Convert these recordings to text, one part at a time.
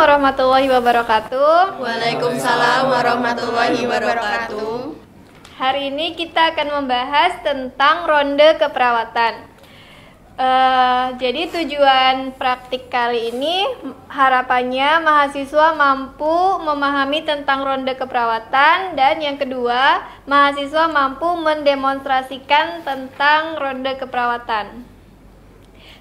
warahmatullahi wabarakatuh. Waalaikumsalam warahmatullahi wabarakatuh. Hari ini kita akan membahas tentang ronde keperawatan. Jadi tujuan praktik kali ini harapannya mahasiswa mampu memahami tentang ronde keperawatan, dan yang kedua, mahasiswa mampu mendemonstrasikan tentang ronde keperawatan.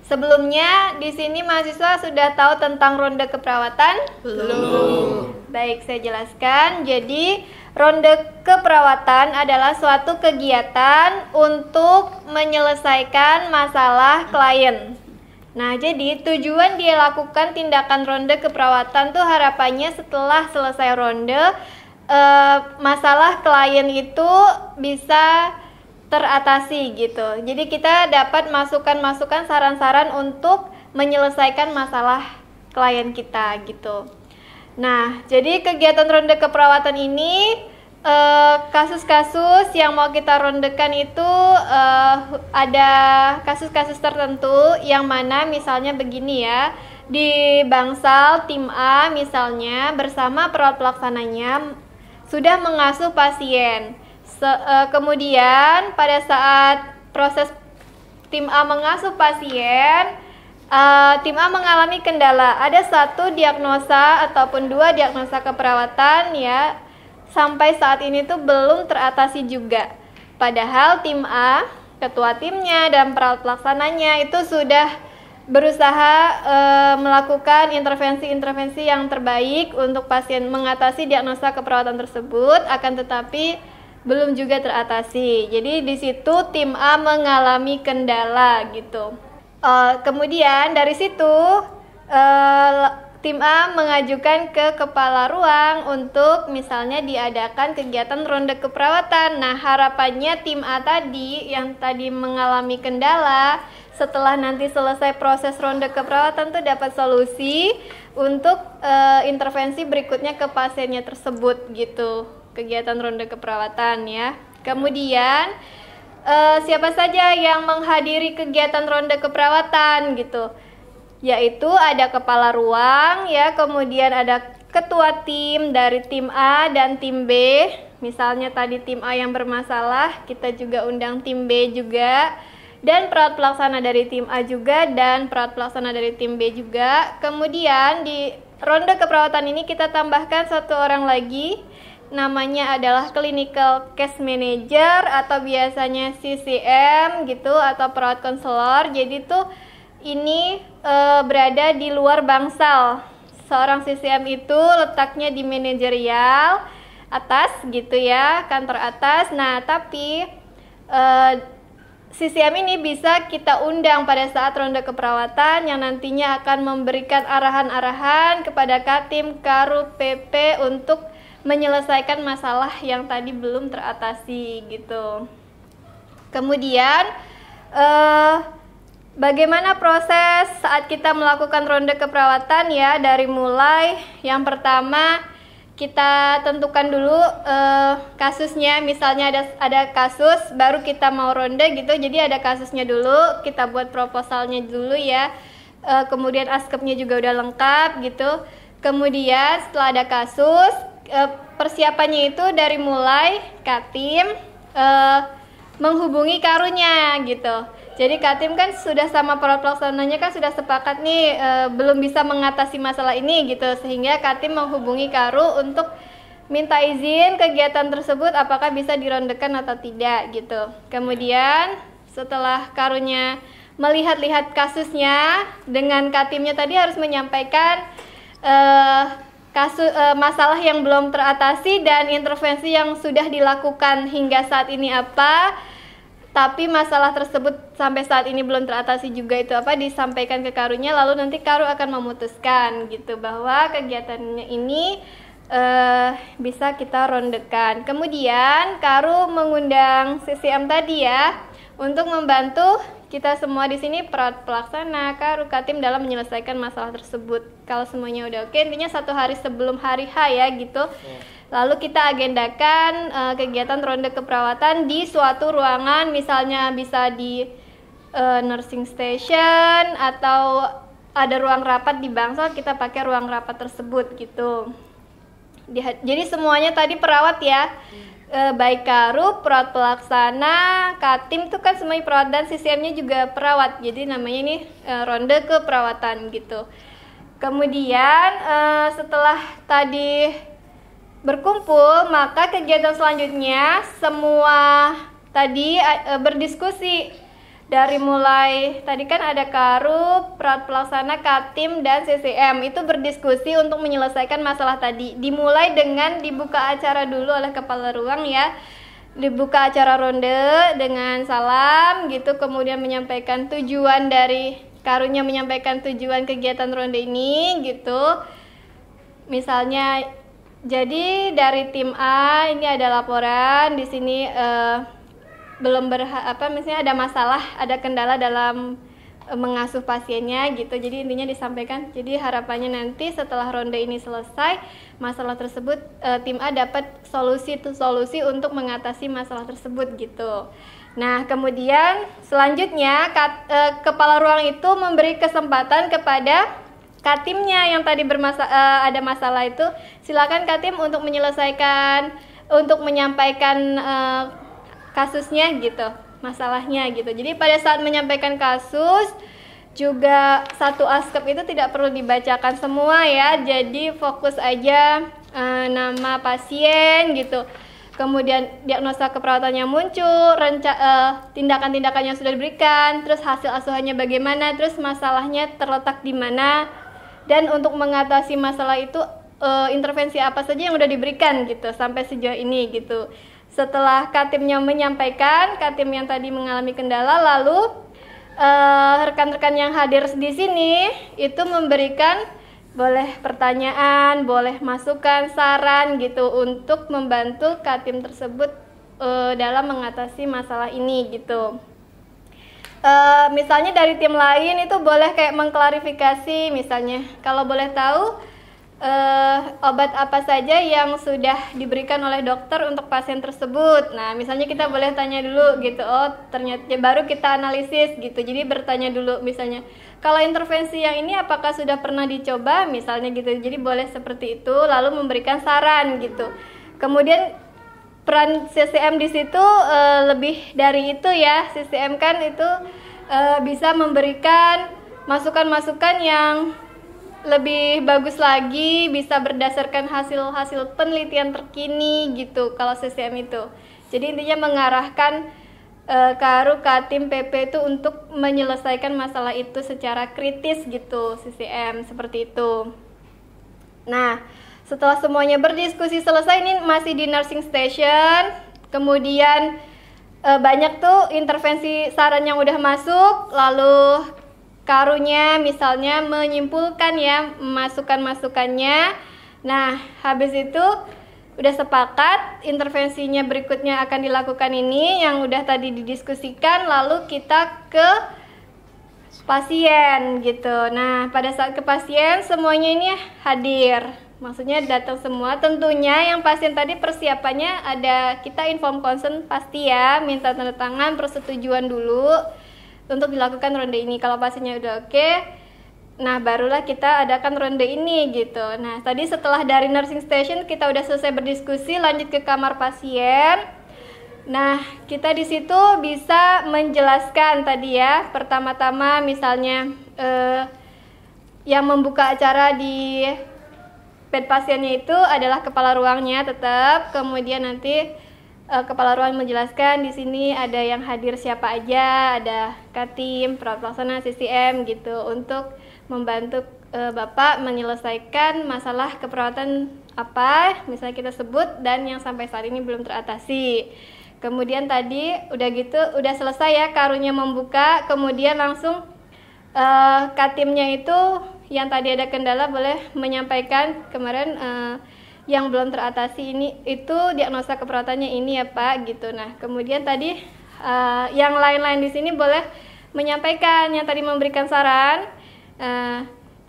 Sebelumnya di sini mahasiswa sudah tahu tentang ronde keperawatan? Belum. Baik, saya jelaskan. Jadi, ronde keperawatan adalah suatu kegiatan untuk menyelesaikan masalah klien. Nah, jadi tujuan dia lakukan tindakan ronde keperawatan tuh harapannya setelah selesai ronde, masalah klien itu bisa teratasi gitu. Jadi kita dapat masukan-masukan, saran-saran untuk menyelesaikan masalah klien kita gitu. Nah, jadi kegiatan ronde keperawatan ini kasus-kasus yang mau kita rondekan itu ada kasus-kasus tertentu yang mana misalnya begini ya. Di Bangsal tim A misalnya bersama perawat pelaksananya sudah mengasuh pasien. Kemudian pada saat proses tim A mengasuh pasien, tim A mengalami kendala. Ada satu diagnosa ataupun dua diagnosa keperawatan ya, sampai saat ini tuh belum teratasi juga. Padahal tim A, ketua timnya dan perawat pelaksananya itu sudah berusaha melakukan intervensi-intervensi yang terbaik untuk pasien mengatasi diagnosa keperawatan tersebut, akan tetapi belum juga teratasi. Jadi di situ tim A mengalami kendala gitu. Kemudian dari situ tim A mengajukan ke kepala ruang untuk misalnya diadakan kegiatan ronde keperawatan. Nah, harapannya tim A tadi yang tadi mengalami kendala, setelah nanti selesai proses ronde keperawatan tuh dapat solusi untuk intervensi berikutnya ke pasiennya tersebut gitu. Kegiatan ronde keperawatan ya. Kemudian siapa saja yang menghadiri kegiatan ronde keperawatan gitu, yaitu ada kepala ruang ya, kemudian ada ketua tim dari tim A dan tim B. Misalnya tadi tim A yang bermasalah, kita juga undang tim B juga, dan perawat pelaksana dari tim A juga, dan perawat pelaksana dari tim B juga. Kemudian di ronde keperawatan ini kita tambahkan satu orang lagi, namanya adalah clinical case manager atau biasanya CCM gitu, atau perawat konselor. Jadi tuh ini berada di luar Bangsal. Seorang CCM itu letaknya di manajerial atas gitu ya, kantor atas. Nah, tapi CCM ini bisa kita undang pada saat ronde keperawatan yang nantinya akan memberikan arahan-arahan kepada Katim, Karu, PP untuk menyelesaikan masalah yang tadi belum teratasi gitu. Kemudian bagaimana proses saat kita melakukan ronde keperawatan ya, dari mulai yang pertama kita tentukan dulu kasusnya. Misalnya ada kasus baru kita mau ronde gitu, jadi ada kasusnya dulu, kita buat proposalnya dulu ya. Kemudian askepnya juga udah lengkap gitu. Kemudian setelah ada kasus, persiapannya itu dari mulai Katim menghubungi karunya gitu. Jadi Katim kan sudah sama perawat pelaksananya kan sudah sepakat nih belum bisa mengatasi masalah ini gitu, sehingga Katim menghubungi karu untuk minta izin kegiatan tersebut apakah bisa dirondekan atau tidak gitu. Kemudian setelah karunya melihat-lihat kasusnya, dengan Katimnya tadi harus menyampaikan masalah yang belum teratasi dan intervensi yang sudah dilakukan hingga saat ini apa, tapi masalah tersebut sampai saat ini belum teratasi juga itu apa, disampaikan ke karunya, lalu nanti karu akan memutuskan gitu bahwa kegiatannya ini bisa kita rondekan. Kemudian karu mengundang CCM tadi ya untuk membantu kita semua di sini, perawat pelaksana, karu, Katim dalam menyelesaikan masalah tersebut. Kalau semuanya udah oke, intinya satu hari sebelum hari H ya gitu. Lalu kita agendakan kegiatan ronde keperawatan di suatu ruangan, misalnya bisa di nursing station atau ada ruang rapat di Bangsal, kita pakai ruang rapat tersebut gitu. Jadi semuanya tadi perawat ya, baik Karup, perawat pelaksana, Katim itu kan semuanya perawat, dan CCM-nya juga perawat. Jadi namanya ini ronde keperawatan gitu. Kemudian setelah tadi berkumpul, maka kegiatan selanjutnya semua tadi berdiskusi. Dari mulai tadi kan ada Karup, perawat pelaksana, Katim, dan CCM itu berdiskusi untuk menyelesaikan masalah tadi. Dimulai dengan dibuka acara dulu oleh kepala ruang ya. Dibuka acara ronde dengan salam gitu, kemudian menyampaikan tujuan dari Karunnya, menyampaikan tujuan kegiatan ronde ini gitu. Misalnya jadi dari tim A ini ada laporan di sini belum misalnya ada masalah, ada kendala dalam mengasuh pasiennya gitu. Jadi intinya disampaikan. Jadi harapannya nanti setelah ronde ini selesai, masalah tersebut tim A dapat solusi untuk mengatasi masalah tersebut gitu. Nah, kemudian selanjutnya kepala ruang itu memberi kesempatan kepada Katimnya yang tadi ada masalah itu, silakan Katim untuk menyelesaikan, untuk menyampaikan kasusnya gitu, masalahnya gitu. Jadi pada saat menyampaikan kasus juga satu askep itu tidak perlu dibacakan semua ya. Jadi fokus aja nama pasien gitu. Kemudian diagnosa keperawatannya muncul, tindakan-tindakan yang sudah diberikan, terus hasil asuhannya bagaimana, terus masalahnya terletak di mana, dan untuk mengatasi masalah itu intervensi apa saja yang sudah diberikan gitu sampai sejauh ini gitu. Setelah Katimnya menyampaikan, Katim yang tadi mengalami kendala, lalu rekan-rekan yang hadir di sini itu memberikan boleh pertanyaan, boleh masukan, saran gitu untuk membantu Katim tersebut dalam mengatasi masalah ini gitu. Misalnya dari tim lain itu boleh kayak mengklarifikasi, misalnya kalau boleh tahu obat apa saja yang sudah diberikan oleh dokter untuk pasien tersebut. Nah, misalnya kita boleh tanya dulu gitu. Oh, ternyata baru kita analisis gitu. Jadi bertanya dulu misalnya, kalau intervensi yang ini apakah sudah pernah dicoba misalnya gitu. Jadi boleh seperti itu, lalu memberikan saran gitu. Kemudian peran CCM di situ lebih dari itu ya. CCM kan itu bisa memberikan masukan-masukan yang lebih bagus lagi, bisa berdasarkan hasil-hasil penelitian terkini gitu kalau CCM itu. Jadi intinya mengarahkan Karu, Katim, PP itu untuk menyelesaikan masalah itu secara kritis gitu, CCM seperti itu. Nah, setelah semuanya berdiskusi selesai, ini masih di nursing station. Kemudian banyak tuh intervensi saran yang udah masuk, lalu Karunya misalnya menyimpulkan ya masukan-masukannya. Nah, habis itu udah sepakat intervensinya berikutnya akan dilakukan ini yang udah tadi didiskusikan, lalu kita ke pasien gitu. Nah, pada saat ke pasien semuanya ini hadir. Maksudnya datang semua. Tentunya yang pasien tadi persiapannya ada, kita inform consent pasti ya, minta tanda tangan persetujuan dulu untuk dilakukan ronde ini. Kalau pasiennya udah oke, nah barulah kita adakan ronde ini gitu. Nah, tadi setelah dari nursing station kita udah selesai berdiskusi, lanjut ke kamar pasien. Nah, kita di situ bisa menjelaskan tadi ya. Pertama-tama misalnya yang membuka acara di bed pasiennya itu adalah kepala ruangnya tetap. Kemudian nanti kepala ruang menjelaskan di sini ada yang hadir siapa aja, ada Katim, perawat pelaksana, CCM gitu untuk membantu Bapak menyelesaikan masalah keperawatan apa misalnya kita sebut dan yang sampai saat ini belum teratasi. Kemudian tadi udah gitu, udah selesai ya Karunya membuka, kemudian langsung Katimnya itu yang tadi ada kendala boleh menyampaikan kemarin yang belum teratasi ini itu diagnosa keperawatannya ini ya Pak gitu. Nah, kemudian tadi yang lain-lain di sini boleh menyampaikan yang tadi memberikan saran.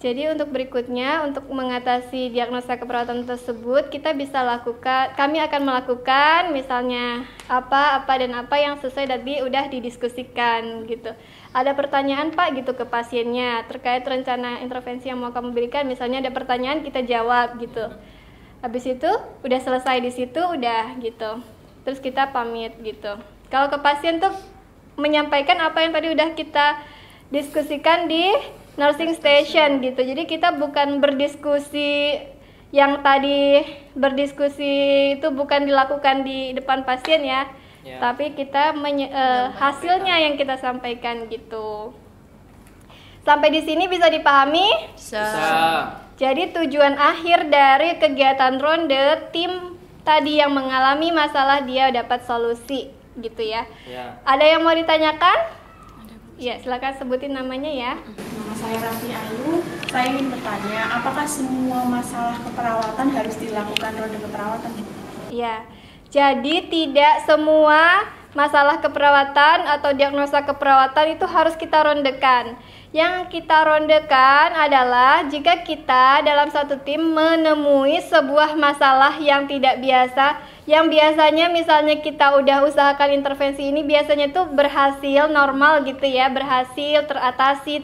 Jadi untuk berikutnya, untuk mengatasi diagnosa keperawatan tersebut, kami akan melakukan misalnya apa dan apa yang sesuai tadi udah didiskusikan gitu. Ada pertanyaan Pak gitu ke pasiennya terkait rencana intervensi yang mau kamu berikan, misalnya ada pertanyaan kita jawab gitu. Habis itu udah selesai di situ udah gitu. Terus kita pamit gitu. Kalau ke pasien tuh menyampaikan apa yang tadi udah kita diskusikan di nursing station gitu. Jadi kita bukan berdiskusi yang tadi berdiskusi itu bukan dilakukan di depan pasien ya. Tapi kita hasilnya yang kita sampaikan gitu. Sampai di sini bisa dipahami? Bisa. Jadi tujuan akhir dari kegiatan ronde tim tadi yang mengalami masalah dia dapat solusi gitu ya. Ada yang mau ditanyakan? Ya, silakan sebutin namanya ya. Nama saya Raffi Ayu. Saya ingin bertanya, apakah semua masalah keperawatan harus dilakukan ronde keperawatan? Ya, jadi tidak semua masalah keperawatan atau diagnosa keperawatan itu harus kita rondekan. Yang kita rondekan adalah jika kita dalam satu tim menemui sebuah masalah yang tidak biasa, yang biasanya misalnya kita udah usahakan intervensi ini biasanya tuh berhasil normal gitu ya, berhasil teratasi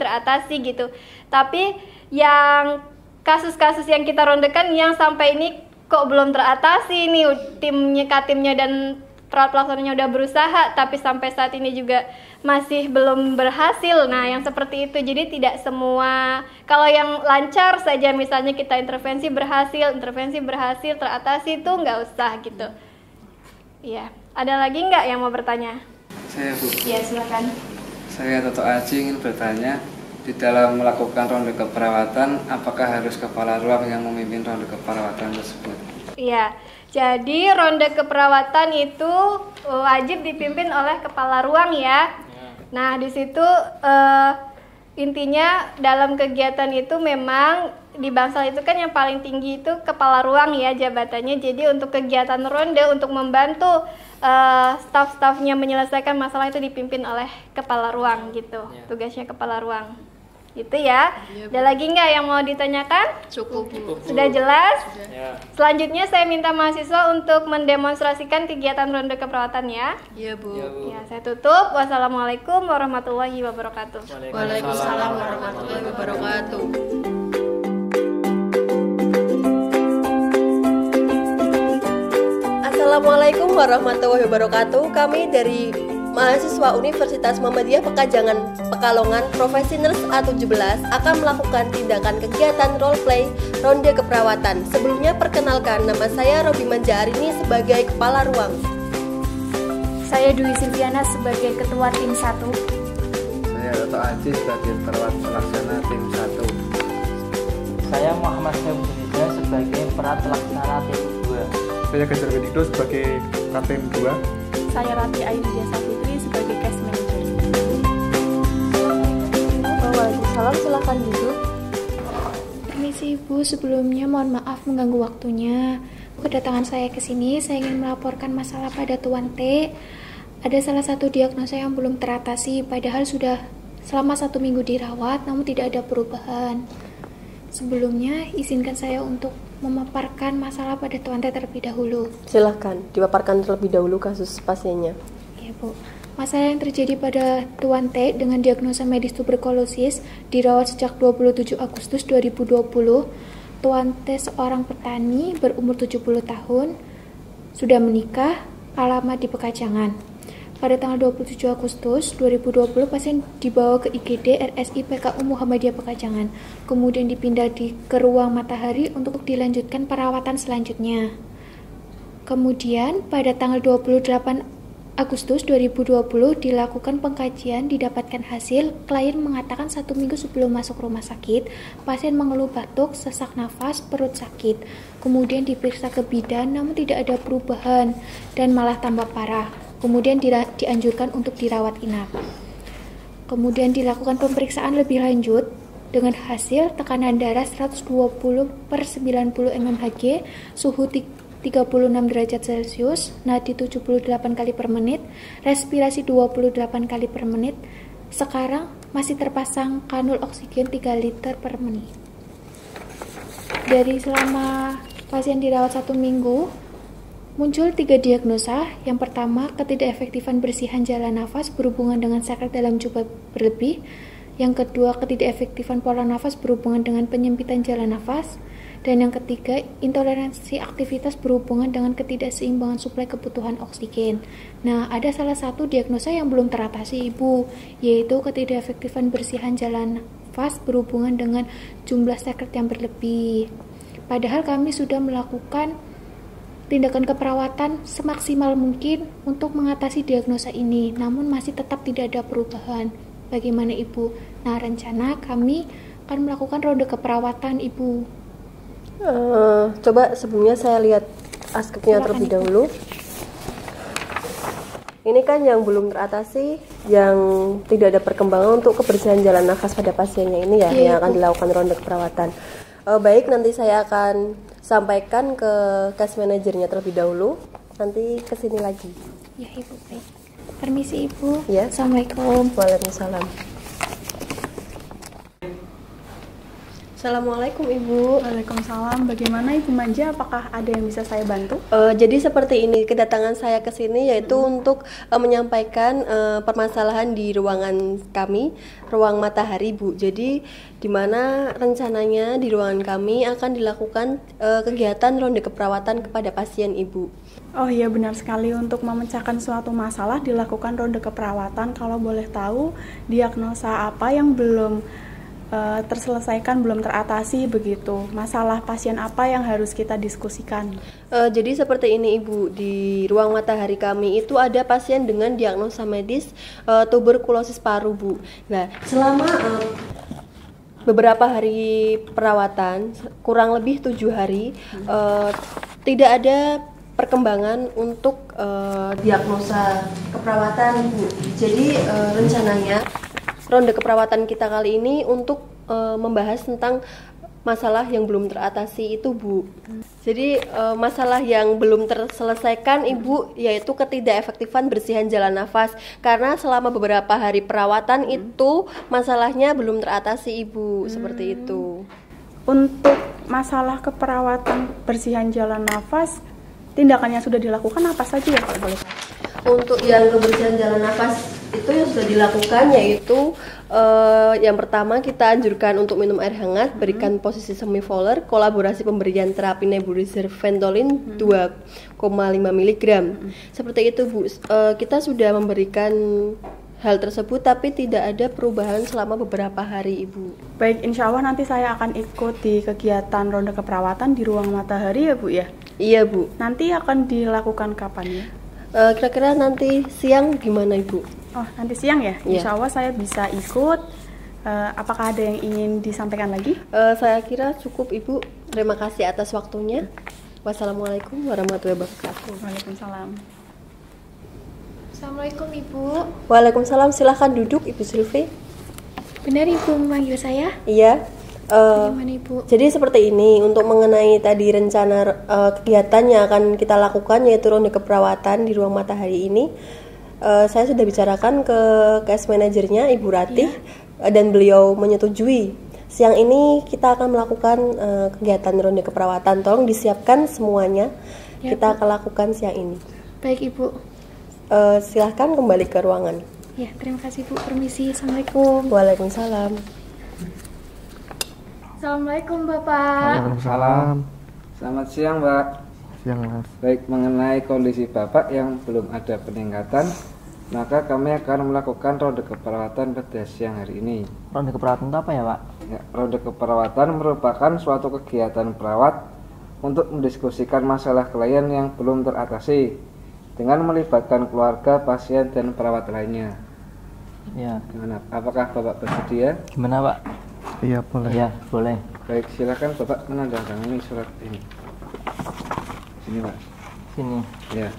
gitu. Tapi yang kasus-kasus yang kita rondekan yang sampai ini kok belum teratasi nih, timnya dan perawat pelaksananya udah berusaha tapi sampai saat ini juga masih belum berhasil. Nah, yang seperti itu. Jadi tidak semua, kalau yang lancar saja misalnya kita intervensi berhasil teratasi itu nggak usah gitu. Iya, ada lagi nggak yang mau bertanya? Saya Bu. Ya, silakan. Saya Toto Aji ingin bertanya, di dalam melakukan ronde keperawatan, apakah harus kepala ruang yang memimpin ronde keperawatan tersebut? Iya, jadi ronde keperawatan itu wajib dipimpin oleh kepala ruang ya. Nah, di situ intinya dalam kegiatan itu memang di Bangsal itu kan yang paling tinggi itu kepala ruang ya jabatannya. Jadi untuk kegiatan ronde untuk membantu staf-stafnya menyelesaikan masalah itu dipimpin oleh kepala ruang gitu. Tugasnya kepala ruang. Gitu ya. Ada lagi nggak yang mau ditanyakan? Cukup, Bu. Sudah jelas? Selanjutnya saya minta mahasiswa untuk mendemonstrasikan kegiatan ronde keperawatan ya. Iya, Bu. Ya, saya tutup. Wassalamualaikum warahmatullahi wabarakatuh. Waalaikumsalam warahmatullahi wabarakatuh. Assalamualaikum warahmatullahi wabarakatuh. Kami dari mahasiswa Universitas Muhammadiyah Pekalongan Profesi Nurse A17 akan melakukan tindakan kegiatan roleplay ronde keperawatan. Sebelumnya perkenalkan, nama saya Robi Manjaarini sebagai kepala ruang. Saya Dwi Silviana sebagai ketua tim 1. Saya Toto Aji sebagai perawat pelaksana tim 1. Saya Muhammad Syamsuddin sebagai perawat pelaksana tim 2. Saya Gajar Benito sebagai Katim 2. Saya Rati Ainudya Saputri sebagai case manager. Waalaikumsalam, silakan duduk. Permisi Ibu, sebelumnya mohon maaf mengganggu waktunya. Kedatangan saya ke sini, saya ingin melaporkan masalah pada Tuan T. Ada salah satu diagnosa yang belum teratasi, padahal sudah selama 1 minggu dirawat, namun tidak ada perubahan. Sebelumnya, izinkan saya untuk memaparkan masalah pada Tuan T terlebih dahulu. Silahkan, dipaparkan terlebih dahulu kasus pasiennya. Ya Bu, masalah yang terjadi pada Tuan T dengan diagnosa medis tuberkulosis dirawat sejak 27 Agustus 2020. Tuan T seorang petani berumur 70 tahun, sudah menikah, alamat di Pekajangan. Pada tanggal 27 Agustus 2020, pasien dibawa ke IGD RSI PKU Muhammadiyah Pekajangan, kemudian dipindah ke ruang Matahari untuk dilanjutkan perawatan selanjutnya. Kemudian pada tanggal 28 Agustus 2020 dilakukan pengkajian, didapatkan hasil, klien mengatakan 1 minggu sebelum masuk rumah sakit, pasien mengeluh batuk, sesak nafas, perut sakit. Kemudian diperiksa ke bidan, namun tidak ada perubahan dan malah tambah parah. Kemudian dianjurkan untuk dirawat inap. Kemudian dilakukan pemeriksaan lebih lanjut dengan hasil tekanan darah 120/90 mmHg, suhu 36 derajat Celcius, nadi 78 kali per menit, respirasi 28 kali per menit. Sekarang masih terpasang kanul oksigen 3 liter per menit. Dari selama pasien dirawat 1 minggu, muncul 3 diagnosa. Yang pertama, ketidakefektifan bersihan jalan nafas berhubungan dengan sakit dalam jubah berlebih. Yang kedua, ketidakefektifan pola nafas berhubungan dengan penyempitan jalan nafas. Dan yang ketiga, intoleransi aktivitas berhubungan dengan ketidakseimbangan suplai kebutuhan oksigen. Nah, ada salah satu diagnosa yang belum teratasi Ibu, yaitu ketidakefektifan bersihan jalan nafas berhubungan dengan jumlah sekret yang berlebih. Padahal kami sudah melakukan tindakan keperawatan semaksimal mungkin untuk mengatasi diagnosa ini, namun masih tetap tidak ada perubahan. Bagaimana Ibu? Nah, rencana kami akan melakukan ronde keperawatan Ibu. Coba sebelumnya saya lihat askepnya terlebih dahulu. Ini kan yang belum teratasi, yang tidak ada perkembangan untuk kebersihan jalan nafas pada pasiennya ini ya, yang akan dilakukan ronde keperawatan. Baik, nanti saya akan sampaikan ke case manajernya terlebih dahulu. Nanti kesini lagi. Ya Ibu, baik. Permisi Ibu. Ya. Assalamualaikum. Waalaikumsalam. Assalamualaikum Ibu. Waalaikumsalam. Bagaimana Ibu Manja? Apakah ada yang bisa saya bantu? Jadi seperti ini, kedatangan saya ke sini yaitu untuk menyampaikan permasalahan di ruangan kami, ruang matahari Bu. Jadi di mana rencananya di ruangan kami akan dilakukan kegiatan ronde keperawatan kepada pasien Ibu. Oh iya, benar sekali. Untuk memecahkan suatu masalah dilakukan ronde keperawatan. Kalau boleh tahu, diagnosa apa yang belum terselesaikan, belum teratasi begitu? Masalah pasien apa yang harus kita diskusikan? Jadi seperti ini Ibu, di ruang matahari kami itu ada pasien dengan diagnosa medis tuberkulosis paru Bu. Nah, selama beberapa hari perawatan, kurang lebih 7 hari, tidak ada perkembangan untuk diagnosa keperawatan Bu. Jadi rencananya ronde keperawatan kita kali ini untuk membahas tentang masalah yang belum teratasi itu Bu. Jadi masalah yang belum terselesaikan Ibu yaitu ketidakefektifan bersihan jalan nafas, karena selama beberapa hari perawatan itu masalahnya belum teratasi Ibu. Seperti itu. Untuk masalah keperawatan bersihan jalan nafas, tindakan yang sudah dilakukan apa saja ya kalau boleh tahu? Untuk yang kebersihan jalan nafas itu yang sudah dilakukan yaitu yang pertama kita anjurkan untuk minum air hangat, berikan posisi semivolar, kolaborasi pemberian terapi nebulizer Ventolin 2,5 mg. Seperti itu Bu. Kita sudah memberikan hal tersebut tapi tidak ada perubahan selama beberapa hari Ibu. Baik, insya Allah nanti saya akan ikut di kegiatan ronde keperawatan di ruang matahari ya Bu ya? Iya Bu. Nanti akan dilakukan kapan ya? Kira-kira nanti siang gimana Ibu? Oh, nanti siang ya? Iya. Insya Allah saya bisa ikut. Apakah ada yang ingin disampaikan lagi? Saya kira cukup Ibu. Terima kasih atas waktunya. Wassalamualaikum warahmatullahi wabarakatuh. Waalaikumsalam. Assalamualaikum Ibu. Waalaikumsalam. Silahkan duduk Ibu Sylvie. Benar Ibu memanggil saya? Iya. Bagaimana Ibu? Jadi seperti ini, untuk mengenai tadi rencana kegiatan yang akan kita lakukan yaitu ronde keperawatan di ruang matahari ini, saya sudah bicarakan ke case manajernya Ibu Ratih dan beliau menyetujui. Siang ini kita akan melakukan kegiatan ronde keperawatan. Tolong disiapkan semuanya. Ya, kita Bu. akan lakukan siang ini. Baik Ibu. Silahkan kembali ke ruangan. Ya, terima kasih Bu. Permisi. Assalamualaikum. Waalaikumsalam. Assalamualaikum Bapak. Waalaikumsalam. Selamat siang Mbak. Siang Mas. Baik, mengenai kondisi Bapak yang belum ada peningkatan, maka kami akan melakukan ronde keperawatan pada siang hari ini. Ronde keperawatan itu apa ya Pak? Ya, ronde keperawatan merupakan suatu kegiatan perawat untuk mendiskusikan masalah klien yang belum teratasi dengan melibatkan keluarga, pasien, dan perawat lainnya. Ya. Gimana? Apakah Bapak bersedia? Gimana Pak? Iya boleh. Ya, boleh. Baik, silakan Bapak menandatangani surat ini. Sini Pak. Sini. Ya.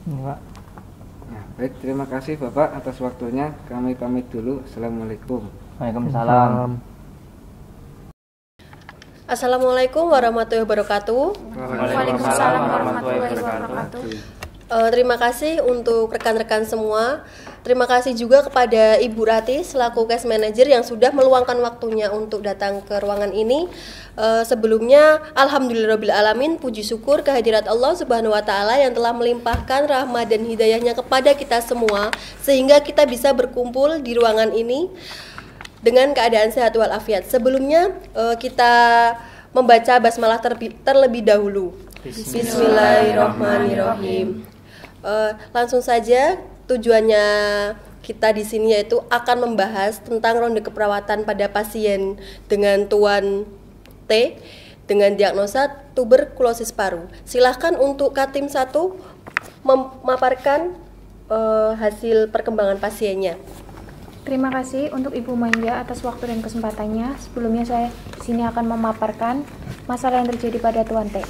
Ini Pak. Ya, baik, terima kasih Bapak atas waktunya. Kami pamit dulu. Assalamualaikum. Waalaikumsalam. Assalamualaikum warahmatullahi wabarakatuh. Waalaikumsalam warahmatullahi wabarakatuh. Terima kasih untuk rekan-rekan semua. Terima kasih juga kepada Ibu Rati selaku case manager yang sudah meluangkan waktunya untuk datang ke ruangan ini. Sebelumnya, alhamdulillahirabbil puji syukur kehadirat Allah Subhanahu wa taala yang telah melimpahkan rahmat dan hidayahnya kepada kita semua sehingga kita bisa berkumpul di ruangan ini dengan keadaan sehat walafiat. Sebelumnya kita membaca basmalah terlebih dahulu. Bismillahirrahmanirrahim. Langsung saja, tujuannya kita di sini yaitu akan membahas tentang ronde keperawatan pada pasien dengan Tuan T dengan diagnosa tuberkulosis paru. Silahkan untuk Katim 1 memaparkan hasil perkembangan pasiennya. Terima kasih untuk Ibu Maya atas waktu dan kesempatannya. Sebelumnya saya di sini akan memaparkan masalah yang terjadi pada Tuan T.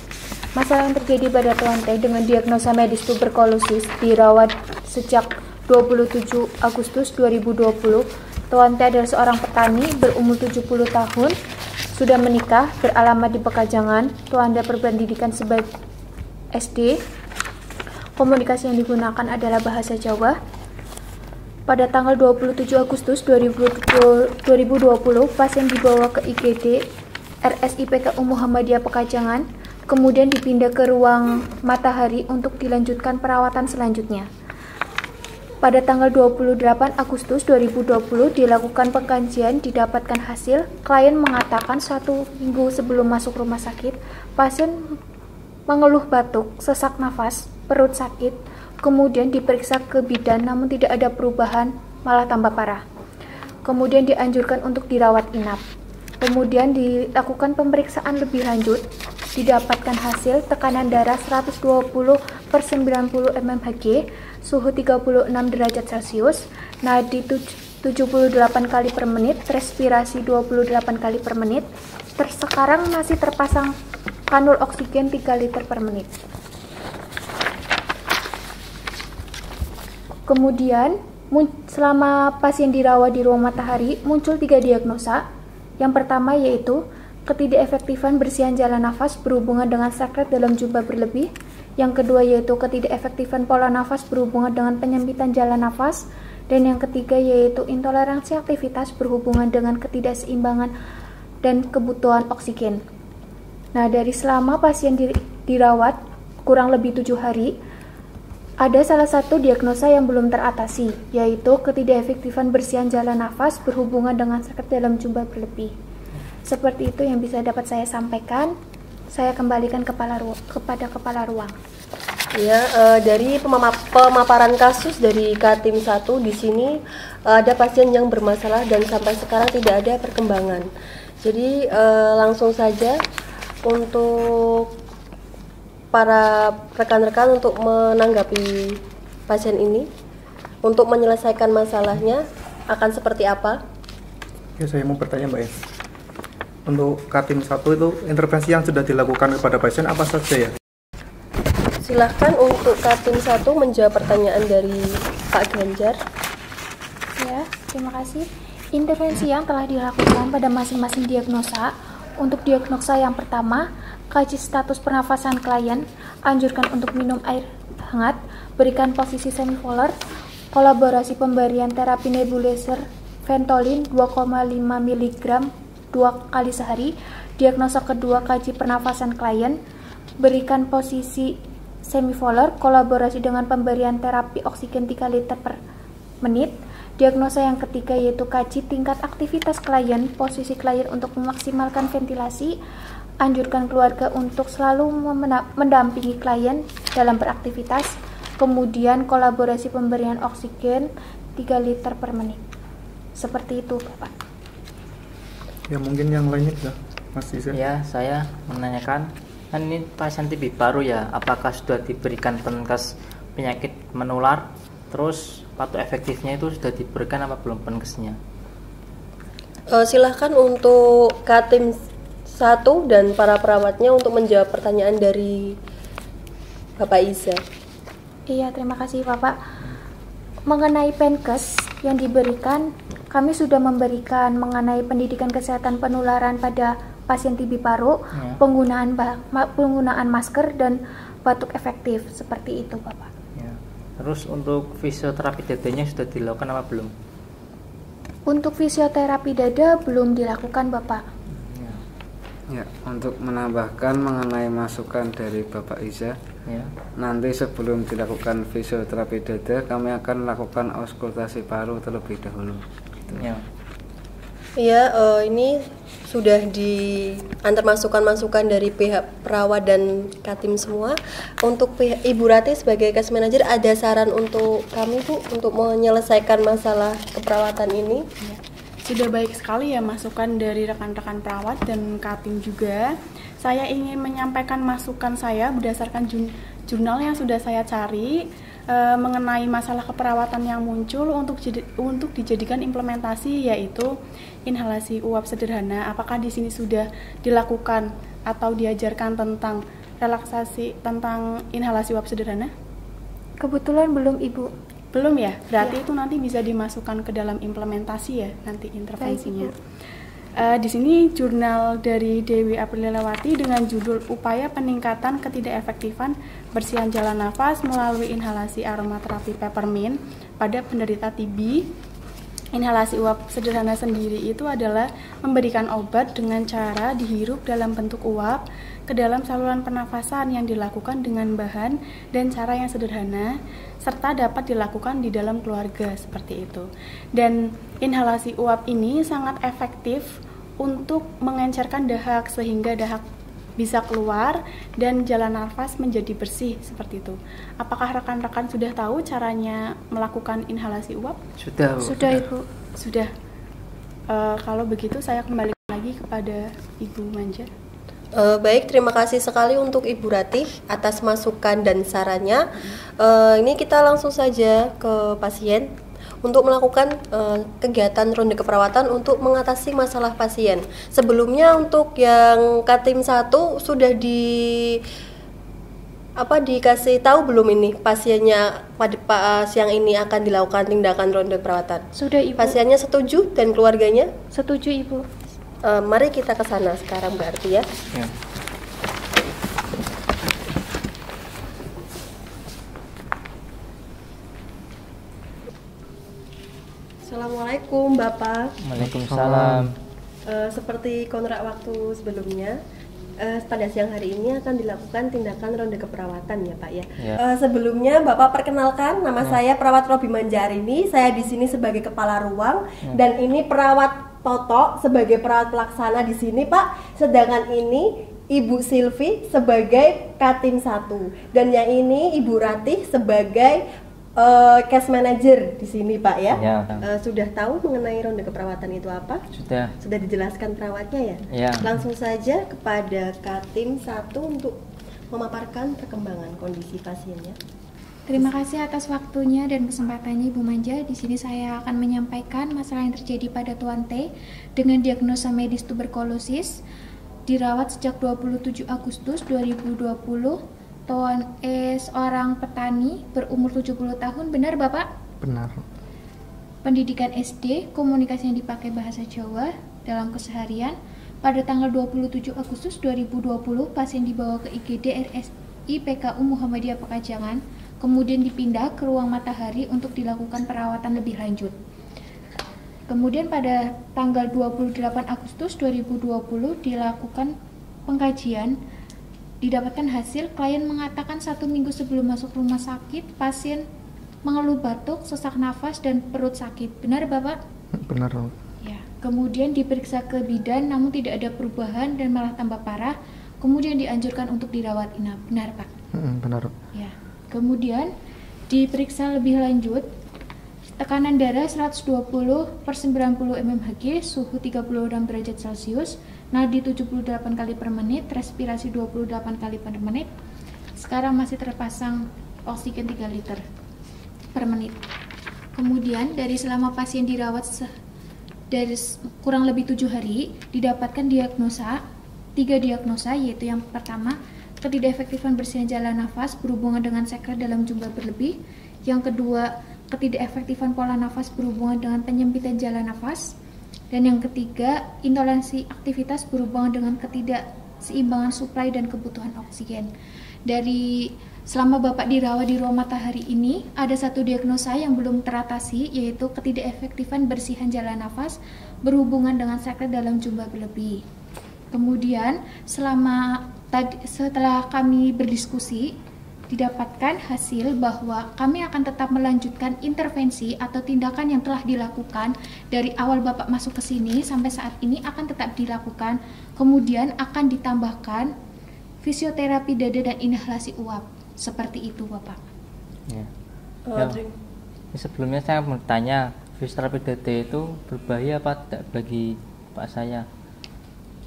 Masalah yang terjadi pada Tuan T dengan diagnosa medis tuberkulosis dirawat sejak 27 Agustus 2020. Tuan T adalah seorang petani berumur 70 tahun, sudah menikah, beralamat di Pekajangan. Tuan T berpendidikan sebagai SD. Komunikasi yang digunakan adalah bahasa Jawa. Pada tanggal 27 Agustus 2020, pasien dibawa ke IGD RSIPKU Muhammadiyah Pekajangan, kemudian dipindah ke ruang Matahari untuk dilanjutkan perawatan selanjutnya. Pada tanggal 28 Agustus 2020 dilakukan pengkajian, didapatkan hasil. Klien mengatakan 1 minggu sebelum masuk rumah sakit, pasien mengeluh batuk, sesak nafas, perut sakit, kemudian diperiksa ke bidan namun tidak ada perubahan, malah tambah parah. Kemudian dianjurkan untuk dirawat inap. Kemudian dilakukan pemeriksaan lebih lanjut, didapatkan hasil tekanan darah 120/90 mmHg, suhu 36 derajat Celcius, nadi 78 kali per menit, respirasi 28 kali per menit. Sekarang masih terpasang kanul oksigen 3 liter per menit. Kemudian selama pasien dirawat di ruang Matahari muncul 3 diagnosa. Yang pertama yaitu ketidakefektifan bersihan jalan nafas berhubungan dengan sekret dalam jumlah berlebih. Yang kedua yaitu ketidakefektifan pola nafas berhubungan dengan penyempitan jalan nafas. Dan yang ketiga yaitu intoleransi aktivitas berhubungan dengan ketidakseimbangan dan kebutuhan oksigen. Nah, dari selama pasien dirawat kurang lebih 7 hari, ada salah satu diagnosa yang belum teratasi, yaitu ketidakefektifan bersihan jalan nafas berhubungan dengan sakit dalam jumlah berlebih. Seperti itu yang bisa dapat saya sampaikan. Saya kembalikan kepada kepala ruang. Ya, dari pemaparan kasus dari Katim 1 di sini ada pasien yang bermasalah dan sampai sekarang tidak ada perkembangan. Jadi langsung saja untuk para rekan-rekan untuk menanggapi pasien ini, untuk menyelesaikan masalahnya akan seperti apa? Ya, saya mau bertanya Mbak ya. Untuk Katim 1 itu intervensi yang sudah dilakukan kepada pasien apa saja ya? Silahkan untuk Katim 1 menjawab pertanyaan dari Pak Ganjar. Ya, terima kasih. Intervensi yang telah dilakukan pada masing-masing diagnosa. Untuk diagnosa yang pertama, kaji status pernafasan klien, anjurkan untuk minum air hangat, berikan posisi semipolar, kolaborasi pemberian terapi nebulizer Ventolin 2,5 mg 2 kali sehari. Diagnosa kedua, kaji pernafasan klien, berikan posisi semipolar, kolaborasi dengan pemberian terapi oksigen 3 liter per menit. Diagnosa yang ketiga yaitu kaji tingkat aktivitas klien, posisi klien untuk memaksimalkan ventilasi, anjurkan keluarga untuk selalu mendampingi klien dalam beraktivitas, kemudian kolaborasi pemberian oksigen 3 liter per menit. Seperti itu, Bapak. Ya, mungkin yang lainnya juga, Mas Iza. Ya, saya menanyakan, kan ini pasien TB baru ya, apakah sudah diberikan penkes penyakit menular, terus waktu efektifnya itu sudah diberikan apa belum penkesnya? Silahkan untuk Katim 1 dan para perawatnya untuk menjawab pertanyaan dari Bapak Iza. Iya, terima kasih Bapak. Mengenai penkes yang diberikan, kami sudah memberikan mengenai pendidikan kesehatan penularan pada pasien TB paru, Ya. penggunaan masker dan batuk efektif seperti itu, Bapak. Ya. Terus untuk fisioterapi dadanya sudah dilakukan apa belum? Untuk fisioterapi dada belum dilakukan, Bapak. Ya. Ya, untuk menambahkan mengenai masukan dari Bapak Iza, Ya. nanti sebelum dilakukan fisioterapi dada, kami akan melakukan auskultasi paru terlebih dahulu. Gitu. Ya. Iya, ini sudah diantar masukan-masukan dari pihak perawat dan Katim semua. Untuk pihak Ibu Rati sebagai case manager, ada saran untuk kami, Bu, untuk menyelesaikan masalah keperawatan ini? Sudah baik sekali ya masukan dari rekan-rekan perawat dan Katim juga. Saya ingin menyampaikan masukan saya berdasarkan jurnal yang sudah saya cari mengenai masalah keperawatan yang muncul untuk dijadikan implementasi, yaitu inhalasi uap sederhana. Apakah di sini sudah dilakukan atau diajarkan tentang relaksasi tentang inhalasi uap sederhana? Kebetulan belum, Ibu. Belum ya? Berarti itu nanti bisa dimasukkan ke dalam implementasi ya, nanti intervensinya. Di sini jurnal dari Dewi Aprililawati dengan judul Upaya Peningkatan Ketidakefektifan Bersihan Jalan Nafas Melalui Inhalasi Aromaterapi Peppermint pada penderita TB. Inhalasi uap sederhana sendiri itu adalah memberikan obat dengan cara dihirup dalam bentuk uap ke dalam saluran pernafasan yang dilakukan dengan bahan dan cara yang sederhana, serta dapat dilakukan di dalam keluarga seperti itu. Dan inhalasi uap ini sangat efektif untuk mengencerkan dahak sehingga dahak bisa keluar dan jalan nafas menjadi bersih seperti itu. Apakah rekan-rekan sudah tahu caranya melakukan inhalasi uap? Sudah, Bu. Sudah, Ibu. Sudah. Kalau begitu saya kembali lagi kepada Ibu Manja. Baik, terima kasih sekali untuk Ibu Ratih atas masukan dan sarannya. Ini kita langsung saja ke pasien untuk melakukan kegiatan ronde keperawatan untuk mengatasi masalah pasien. Sebelumnya untuk yang Katim 1 sudah dikasih tahu belum ini pasiennya pada siang ini akan dilakukan tindakan ronde perawatan? Sudah, Ibu. Pasiennya setuju dan keluarganya? Setuju, Ibu. Mari kita ke sana sekarang berarti ya. Ya. Assalamualaikum Bapak. Waalaikumsalam. Seperti kontrak waktu sebelumnya, pada siang hari ini akan dilakukan tindakan ronde keperawatan ya Pak ya. Ya. Sebelumnya Bapak perkenalkan, nama saya perawat Robi Manjarini. Saya di sini sebagai kepala ruang dan ini perawat Toto sebagai perawat pelaksana di sini Pak. Sedangkan ini Ibu Silvi sebagai Katim 1 dan yang ini Ibu Ratih sebagai case manager di sini Pak ya. Ya. Sudah tahu mengenai ronde keperawatan itu apa? Sudah. Sudah dijelaskan perawatnya ya? Ya. Langsung saja kepada Katim 1 untuk memaparkan perkembangan kondisi pasiennya. Terima kasih atas waktunya dan kesempatannya, Ibu Manja. Di sini saya akan menyampaikan masalah yang terjadi pada Tuan T dengan diagnosa medis tuberkulosis. Dirawat sejak 27 Agustus 2020. Tuan E seorang petani berumur 70 tahun. Benar, Bapak? Benar. Pendidikan SD, komunikasi yang dipakai bahasa Jawa dalam keseharian. Pada tanggal 27 Agustus 2020, pasien dibawa ke IGD RSI PKU Muhammadiyah Pekajangan, kemudian dipindah ke ruang matahari untuk dilakukan perawatan lebih lanjut. Kemudian pada tanggal 28 Agustus 2020 dilakukan pengkajian. Didapatkan hasil, klien mengatakan 1 minggu sebelum masuk rumah sakit, pasien mengeluh batuk, sesak nafas, dan perut sakit. Benar, Bapak? Benar. Ya. Kemudian diperiksa ke bidan, namun tidak ada perubahan dan malah tambah parah. Kemudian dianjurkan untuk dirawat inap. Benar, Pak? Benar. Ya. Kemudian diperiksa lebih lanjut, tekanan darah 120/90 mmHg, suhu 36 derajat Celcius, nadi 78 kali per menit, respirasi 28 kali per menit. Sekarang masih terpasang oksigen 3 liter per menit. Kemudian dari selama pasien dirawat dari kurang lebih 7 hari, didapatkan diagnosa 3 diagnosa, yaitu yang pertama, ketidakefektifan bersihan jalan nafas berhubungan dengan sekret dalam jumlah berlebih. Yang kedua, ketidakefektifan pola nafas berhubungan dengan penyempitan jalan nafas. Dan yang ketiga, intoleransi aktivitas berhubungan dengan ketidakseimbangan suplai dan kebutuhan oksigen. Dari selama Bapak dirawat di Ruang Matahari ini, ada satu diagnosa yang belum teratasi, yaitu ketidakefektifan bersihan jalan nafas berhubungan dengan sekret dalam jumlah berlebih. Kemudian setelah kami berdiskusi, didapatkan hasil bahwa kami akan tetap melanjutkan intervensi atau tindakan yang telah dilakukan dari awal Bapak masuk ke sini sampai saat ini akan tetap dilakukan. Kemudian akan ditambahkan fisioterapi dada dan inhalasi uap. Seperti itu, Bapak. Ya. Sebelumnya saya mau tanya, fisioterapi dada itu berbahaya apa tidak bagi Pak saya?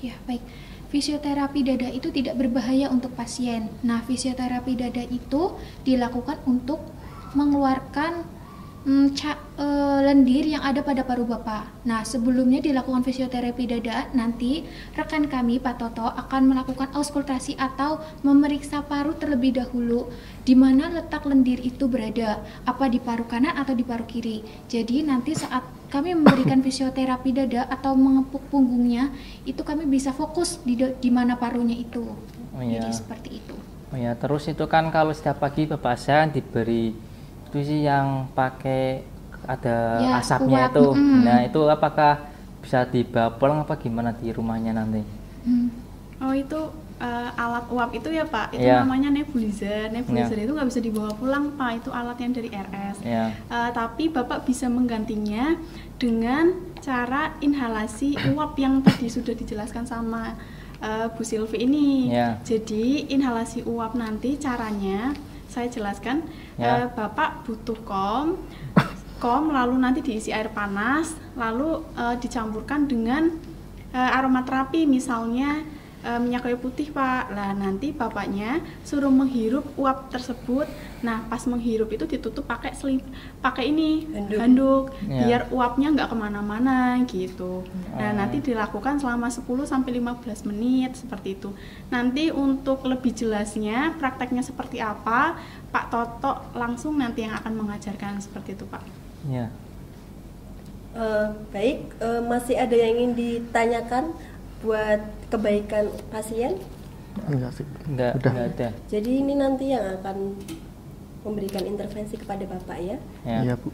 Ya, baik. Fisioterapi dada itu tidak berbahaya untuk pasien. Nah, fisioterapi dada itu dilakukan untuk mengeluarkan lendir yang ada pada paru Bapak. Nah, sebelumnya dilakukan fisioterapi dada, nanti rekan kami Pak Toto akan melakukan auskultasi atau memeriksa paru terlebih dahulu, di mana letak lendir itu berada, apa di paru kanan atau di paru kiri. Jadi nanti saat kami memberikan fisioterapi dada atau mengepuk punggungnya, itu kami bisa fokus di mana parunya itu. Oh, iya. Jadi seperti itu. Oh ya, terus itu kan kalau setiap pagi Bapak saya diberi itu sih yang pakai ada ya, asapnya uap. itu. Nah, itu apakah bisa dibawa pulang apa gimana di rumahnya nanti? Oh, itu alat uap itu ya Pak, itu Ya. namanya nebulizer. Nebulizer itu nggak bisa dibawa pulang Pak, itu alat yang dari RS. Ya. Tapi Bapak bisa menggantinya dengan cara inhalasi uap yang tadi sudah dijelaskan sama Bu Silvi ini. Ya. Jadi inhalasi uap nanti caranya saya jelaskan. Ya. Bapak butuh kom lalu nanti diisi air panas, lalu dicampurkan dengan aromaterapi, misalnya minyak kayu putih Pak. Lah nanti bapaknya suruh menghirup uap tersebut. Nah pas menghirup itu ditutup pakai ini handuk Ya. biar uapnya nggak kemana-mana gitu. Nah nanti dilakukan selama 10-15 menit seperti itu. Nanti untuk lebih jelasnya prakteknya seperti apa, Pak Toto langsung nanti yang akan mengajarkan seperti itu Pak. Ya. Baik, masih ada yang ingin ditanyakan buat kebaikan pasien? Enggak sih. Enggak ada. Jadi ini nanti yang akan memberikan intervensi kepada Bapak ya? Ya. Iya, Bu.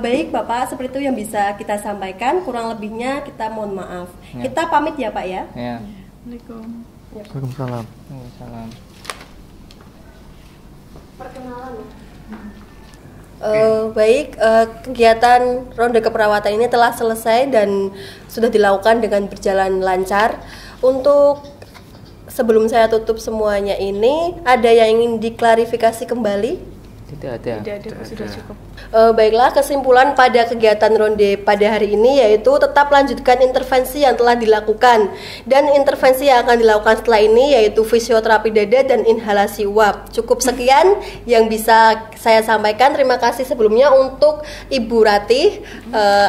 Baik Bapak, seperti itu yang bisa kita sampaikan. Kurang lebihnya kita mohon maaf. Ya. Kita pamit ya Pak ya? Ya. Assalamualaikum. Waalaikumsalam. Waalaikumsalam. Baik, kegiatan ronde keperawatan ini telah selesai dan sudah dilakukan dengan berjalan lancar. Untuk sebelum saya tutup semuanya ini, ada yang ingin diklarifikasi kembali? Tidak ada. Tidak ada, Bu, sudah cukup. Baiklah, kesimpulan pada kegiatan ronde pada hari ini yaitu tetap lanjutkan intervensi yang telah dilakukan, dan intervensi yang akan dilakukan setelah ini yaitu fisioterapi dada dan inhalasi uap. Cukup sekian yang bisa saya sampaikan. Terima kasih sebelumnya untuk Ibu Ratih.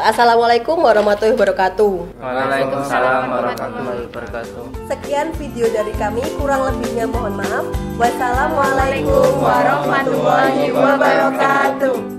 Assalamualaikum warahmatullahi wabarakatuh. Waalaikumsalam warahmatullahi wabarakatuh. Sekian video dari kami, kurang lebihnya mohon maaf. Wassalamualaikum warahmatullahi wabarakatuh.